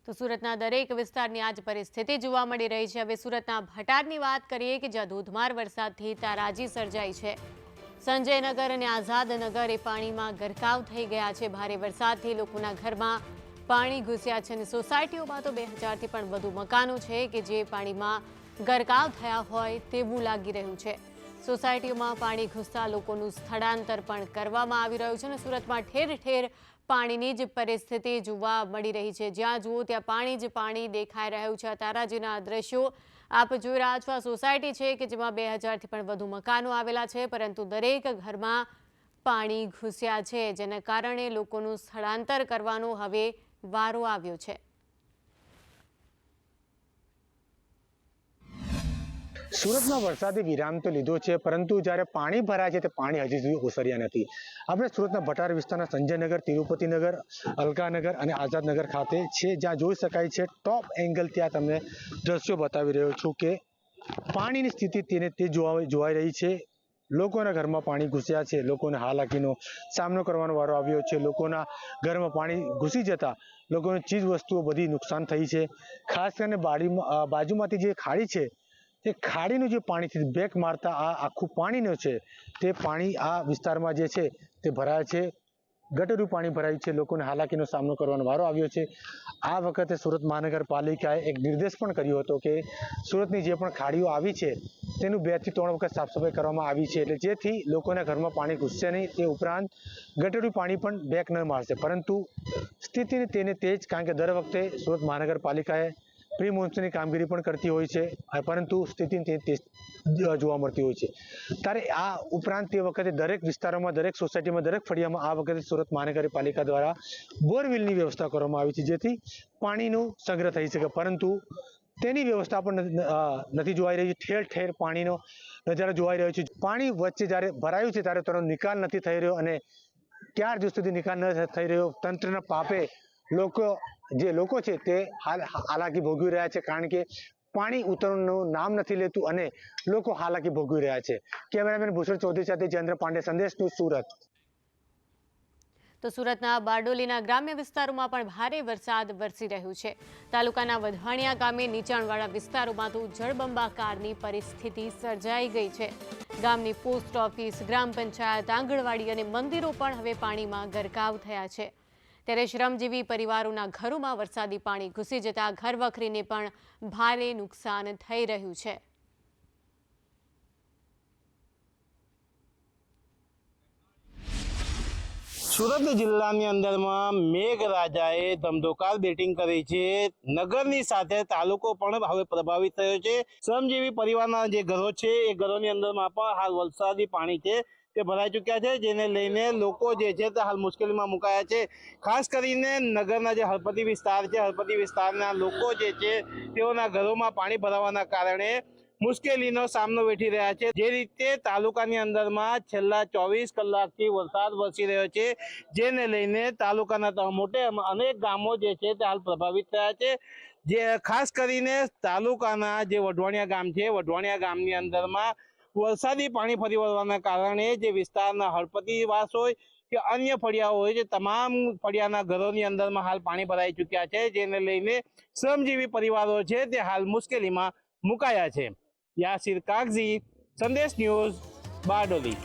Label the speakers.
Speaker 1: તો સુરતના દરેક વિસ્તારની આજ પરિસ્થિતિ જોવા મળી રહી છે। હવે સુરતના ભટારની વાત કરીએ કે જ્યાં ધોધમાર વરસાદથી તારાજી સર્જાઈ છે। સંજયનગર અને આઝાદનગર એ પાણીમાં ગરકાવ થઈ ગયા છે। ભારે વરસાદથી લોકોના ઘરમાં પાણી ઘૂસ્યા છે અને સોસાયટીઓમાં તો 2000થી પણ વધુ મકાનો છે કે જે પાણીમાં ગરકાવ થયા હોય તેવું લાગી રહ્યું છે। સોસાયટીઓમાં પાણી ઘૂસતા લોકોનું સ્થળાંતર પણ કરવામાં આવી રહ્યું છે અને સુરતમાં ઠેર ઠેર પાણીની જ પરિસ્થિતિ જોવા મળી રહી છે। જ્યાં જુઓ ત્યાં પાણી જ પાણી દેખાઈ રહ્યું છે। તારાજીના દ્રશ્યો આપ જોઈ રહ્યા છો। આ સોસાયટી છે કે જેમાં 2000થી પણ વધુ મકાનો આવેલા છે, પરંતુ દરેક ઘરમાં પાણી ઘૂસ્યા છે, જેના કારણે લોકોનું સ્થળાંતર કરવાનો હવે વારો આવ્યો છે।
Speaker 2: સુરતમાં વરસાદે વિરામ તો લીધો છે, પરંતુ જ્યારે પાણી ભરાય છે તે પાણી હજી સુધી ઓસર્યા નથી। આપણે સુરતના ભટાર વિસ્તારના સંજયનગર, તિરુપતિનગર, અલકાનગર અને આઝાદનગર ખાતે છે, જ્યાં જોઈ શકાય છે ટોપ એંગલ ત્યાં તમને દ્રશ્યો બતાવી રહ્યો છું કે પાણીની સ્થિતિ તે જોવાઈ રહી છે। લોકોના ઘરમાં પાણી ઘૂસ્યા છે, લોકોને હાલાકીનો સામનો કરવાનો વારો આવ્યો છે। લોકોના ઘરમાં પાણી ઘૂસી જતા લોકોની ચીજ વસ્તુઓ બધી નુકસાન થઈ છે। ખાસ કરીને બાજુમાંથી જે ખાડી છે તે ખાડીનું જે પાણી છે બેક મારતા આ આખું પાણીનું છે તે પાણી આ વિસ્તારમાં જે છે તે ભરાય છે। ગટરનું પાણી ભરાયું છે, લોકોને હાલાકીનો સામનો કરવાનો વારો આવ્યો છે। આ વખતે સુરત મહાનગરપાલિકાએ એક નિર્દેશ પણ કર્યો હતો કે સુરતની જે પણ ખાડીઓ આવી છે તેનું 2 થી 3 વખત સાફ સફાઈ કરવામાં આવી છે, એટલે જેથી લોકોના ઘરમાં પાણી ઘૂસશે નહીં। તે ઉપરાંત ગટરનું પાણી પણ બેક ન મારશે, પરંતુ સ્થિતિને તેને તે જ, કારણ કે દર વખતે સુરત મહાનગરપાલિકાએ પ્રી મોન્સૂનની કામગીરી પણ કરતી હોય છે, પરંતુ સ્થિતિ જોવા મળતી હોય છે। ત્યારે આ ઉપરાંત તે વખતે દરેક વિસ્તારોમાં, દરેક સોસાયટીમાં, દરેક ફળિયામાં આ વખતે સુરત મહાનગરપાલિકા દ્વારા બોરવેલની વ્યવસ્થા કરવામાં આવી છે, જેથી પાણીનો સંગ્રહ થઈ શકે, પરંતુ તેની વ્યવસ્થા પણ નથી જોવાઈ રહી। ઠેર ઠેર પાણીનો નજારો જોવાઈ રહ્યો છે। પાણી વચ્ચે જ્યારે ભરાયું છે ત્યારે તેનો નિકાલ નથી થઈ રહ્યો, અને ત્યાર સુધી નિકાલ ન થઈ રહ્યો તંત્રના પાપે લોકો છે તે હાલાકી ભોગવી રહ્યા છે, કારણ કે પાણી ઉતરવાનું નામ નથી લેતું અને લોકો હાલાકી ભોગવી રહ્યા છે। કેમેરામેન ભૂષણ ચૌધરી સાથે જયેન્દ્ર પાંડે, સંદેશ ન્યૂઝ, સુરત।
Speaker 1: તો સુરતના બારડોલીના ગ્રામ્ય વિસ્તારોમાં પણ ભારે વરસાદ વરસી રહ્યું છે। તાલુકાના વધવાણિયા ગામે નીચાણવાળા વિસ્તારોમાં તો જળબંબાકારની પરિસ્થિતિ સર્જાઈ ગઈ છે। ગામની પોસ્ટ ઓફિસ, ગ્રામ પંચાયત, આંગણવાડી અને મંદિરો પણ હવે પાણીમાં ગરકાવ થયા છે। ત્યારે શ્રમજીવી પરિવારોના ઘરોમાં વરસાદી પાણી ઘૂસી જતા ઘરવખરીને પણ ભારે નુકસાન થઈ રહ્યું છે।
Speaker 3: સુરત જિલ્લાની અંદરમાં મેઘરાજાએ ધમધોકાર બેટિંગ કરી છે। નગરની સાથે તાલુકો પણ હવે પ્રભાવિત થયો છે। શ્રમજીવી પરિવારના જે ઘરો છે એ ઘરોની અંદરમાં પણ હાલ વરસાદી પાણી છે તે ભરાઈ ચૂક્યા છે, જેને લઈને લોકો જે છે તે હાલ મુશ્કેલીમાં મુકાયા છે। ખાસ કરીને નગરના જે હળપતિ વિસ્તાર છે, હળપતિ વિસ્તારના લોકો જે છે તેઓના ઘરોમાં પાણી ભરાવાના કારણે મુશ્કેલીનો સામનો વેઠી રહ્યા છે। જે રીતે તાલુકાની અંદરમાં છેલ્લા 24 કલાકથી વરસાદ વરસી રહ્યો છે, જેને લઈને તાલુકાના મોટે અનેક ગામો જે છે તે હાલ પ્રભાવિત થયા છે। જે ખાસ કરીને તાલુકાના જે વઢવાણિયા ગામ છે, વઢવાણિયા ગામની અંદરમાં વરસાદી પાણી ફરી વળવાના કારણે જે વિસ્તારના હળપતિવાસ હોય કે અન્ય ફળિયાઓ હોય, જે તમામ ફળિયાના ઘરોની અંદરમાં હાલ પાણી ભરાઈ ચૂક્યા છે, જેને લઈને શ્રમજીવી પરિવારો છે તે હાલ મુશ્કેલીમાં મુકાયા છે। યાસીર કાગઝી, સંદેશ ન્યૂઝ, બારડોલી।